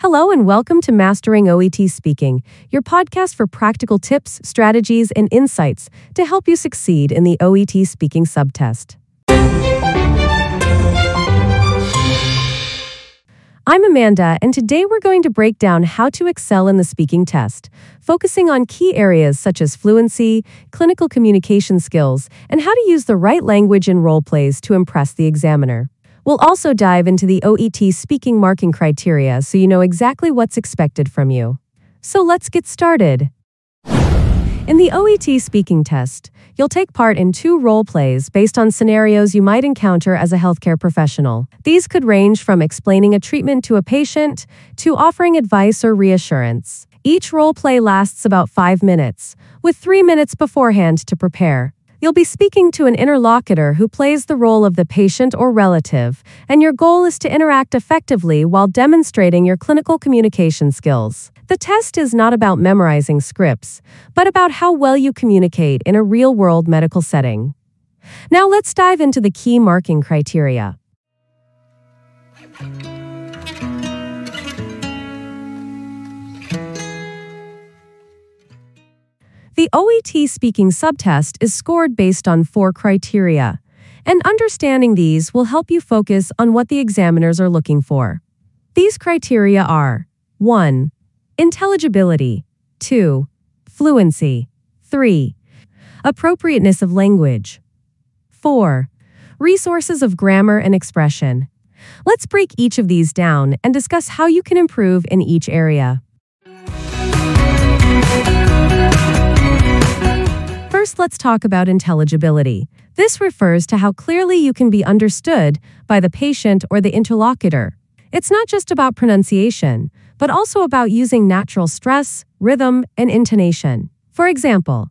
Hello and welcome to Mastering OET Speaking, your podcast for practical tips, strategies, and insights to help you succeed in the OET Speaking Subtest. I'm Amanda, and today we're going to break down how to excel in the speaking test, focusing on key areas such as fluency, clinical communication skills, and how to use the right language in role plays to impress the examiner. We'll also dive into the OET speaking marking criteria so you know exactly what's expected from you. So let's get started. In the OET speaking test, you'll take part in 2 role plays based on scenarios you might encounter as a healthcare professional. These could range from explaining a treatment to a patient to offering advice or reassurance. Each role play lasts about 5 minutes, with 3 minutes beforehand to prepare. You'll be speaking to an interlocutor who plays the role of the patient or relative, and your goal is to interact effectively while demonstrating your clinical communication skills. The test is not about memorizing scripts, but about how well you communicate in a real-world medical setting. Now let's dive into the key marking criteria. The OET Speaking Subtest is scored based on 4 criteria, and understanding these will help you focus on what the examiners are looking for. These criteria are 1. Intelligibility, 2. Fluency, 3. Appropriateness of language, 4. Resources of grammar and expression. Let's break each of these down and discuss how you can improve in each area. First, let's talk about intelligibility. This refers to how clearly you can be understood by the patient or the interlocutor. It's not just about pronunciation, but also about using natural stress, rhythm, and intonation. For example,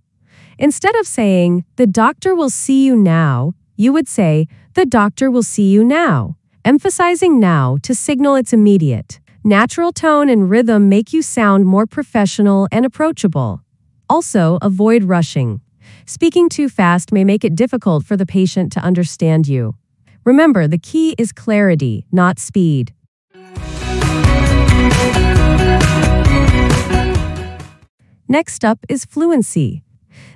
instead of saying, "The doctor will see you now," you would say, "The doctor will see you now," emphasizing now to signal it's immediate. Natural tone and rhythm make you sound more professional and approachable. Also, avoid rushing. Speaking too fast may make it difficult for the patient to understand you. Remember, the key is clarity, not speed. Next up is fluency.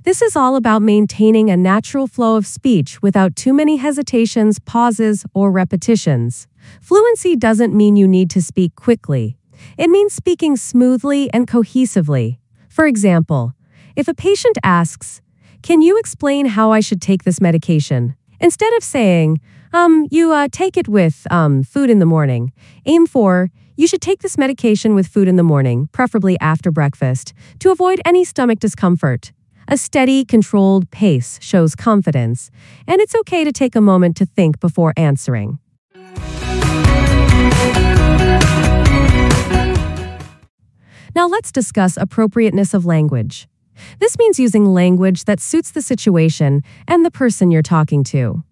This is all about maintaining a natural flow of speech without too many hesitations, pauses, or repetitions. Fluency doesn't mean you need to speak quickly. It means speaking smoothly and cohesively. For example, if a patient asks, "Can you explain how I should take this medication?" Instead of saying, you take it with food in the morning, aim for, "You should take this medication with food in the morning, preferably after breakfast, to avoid any stomach discomfort." A steady, controlled pace shows confidence, and it's okay to take a moment to think before answering. Now let's discuss appropriateness of language. This means using language that suits the situation and the person you're talking to.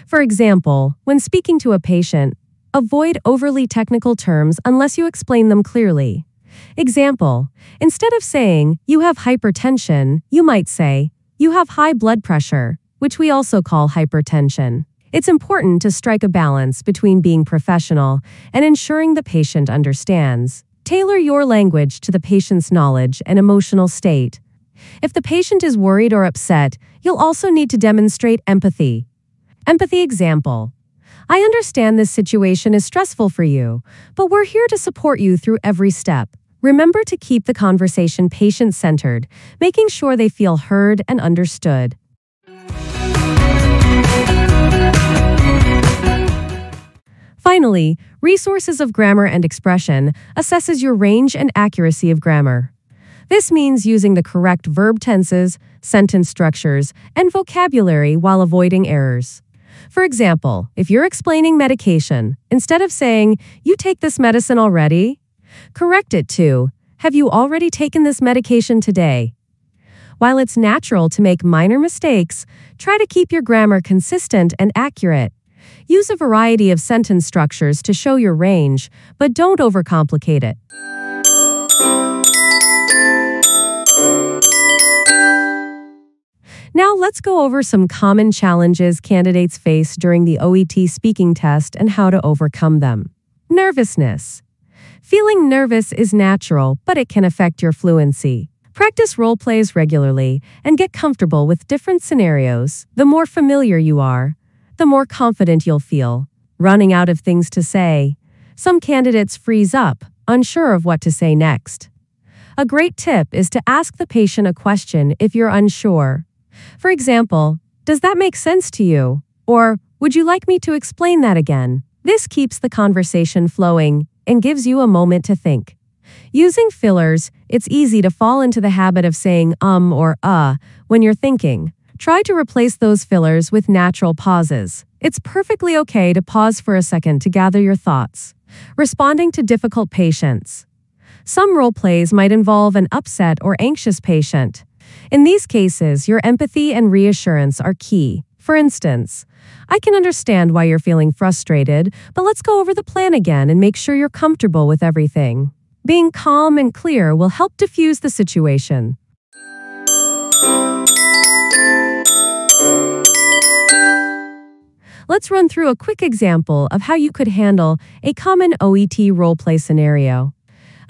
For example, when speaking to a patient, avoid overly technical terms unless you explain them clearly. Example, instead of saying, "You have hypertension," you might say, "You have high blood pressure," which we also call hypertension. It's important to strike a balance between being professional and ensuring the patient understands. Tailor your language to the patient's knowledge and emotional state. If the patient is worried or upset, you'll also need to demonstrate empathy. Empathy example. "I understand this situation is stressful for you, but we're here to support you through every step." Remember to keep the conversation patient-centered, making sure they feel heard and understood. Finally, resources of grammar and expression assesses your range and accuracy of grammar. This means using the correct verb tenses, sentence structures, and vocabulary while avoiding errors. For example, if you're explaining medication, instead of saying, "You take this medicine already?" correct it to, "Have you already taken this medication today?" While it's natural to make minor mistakes, try to keep your grammar consistent and accurate. Use a variety of sentence structures to show your range, but don't overcomplicate it. Now let's go over some common challenges candidates face during the OET speaking test and how to overcome them. Nervousness. Feeling nervous is natural, but it can affect your fluency. Practice role plays regularly and get comfortable with different scenarios. The more familiar you are, the more confident you'll feel. Running out of things to say. Some candidates freeze up, unsure of what to say next. A great tip is to ask the patient a question if you're unsure. For example, "Does that make sense to you?" Or, "Would you like me to explain that again?" This keeps the conversation flowing and gives you a moment to think. Using fillers, it's easy to fall into the habit of saying or when you're thinking. Try to replace those fillers with natural pauses. It's perfectly okay to pause for a second to gather your thoughts. Responding to difficult patients. Some role plays might involve an upset or anxious patient. In these cases, your empathy and reassurance are key. For instance, "I can understand why you're feeling frustrated, but let's go over the plan again and make sure you're comfortable with everything." Being calm and clear will help diffuse the situation. Let's run through a quick example of how you could handle a common OET roleplay scenario.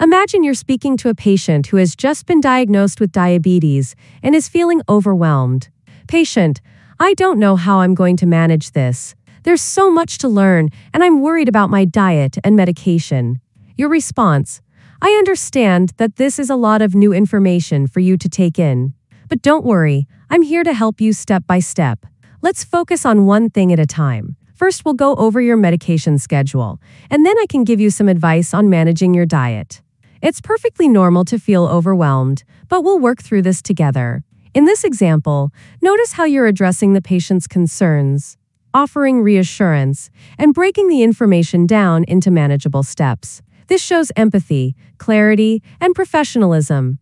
Imagine you're speaking to a patient who has just been diagnosed with diabetes and is feeling overwhelmed. Patient: "I don't know how I'm going to manage this. There's so much to learn, and I'm worried about my diet and medication." Your response: "I understand that this is a lot of new information for you to take in. But don't worry, I'm here to help you step by step. Let's focus on one thing at a time. First, we'll go over your medication schedule, and then I can give you some advice on managing your diet." It's perfectly normal to feel overwhelmed, but we'll work through this together. In this example, notice how you're addressing the patient's concerns, offering reassurance, and breaking the information down into manageable steps. This shows empathy, clarity, and professionalism.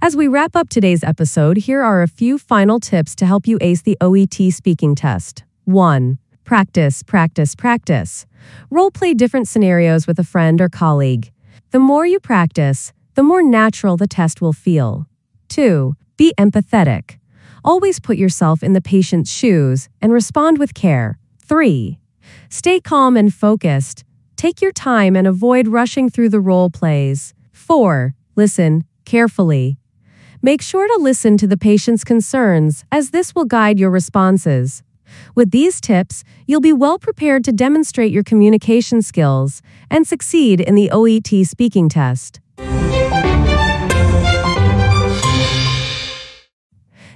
As we wrap up today's episode, here are a few final tips to help you ace the OET speaking test. 1. Practice, practice, practice. Role-play different scenarios with a friend or colleague. The more you practice, the more natural the test will feel. 2. Be empathetic. Always put yourself in the patient's shoes and respond with care. 3. Stay calm and focused. Take your time and avoid rushing through the role plays. 4. Listen carefully. Make sure to listen to the patient's concerns, as this will guide your responses. With these tips, you'll be well prepared to demonstrate your communication skills and succeed in the OET speaking test.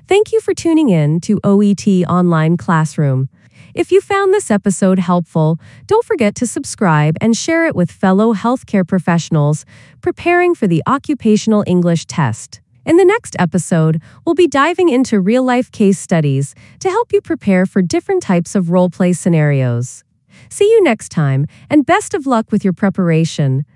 Thank you for tuning in to OET Online Classroom. If you found this episode helpful, don't forget to subscribe and share it with fellow healthcare professionals preparing for the Occupational English Test. In the next episode, we'll be diving into real-life case studies to help you prepare for different types of role-play scenarios. See you next time, and best of luck with your preparation.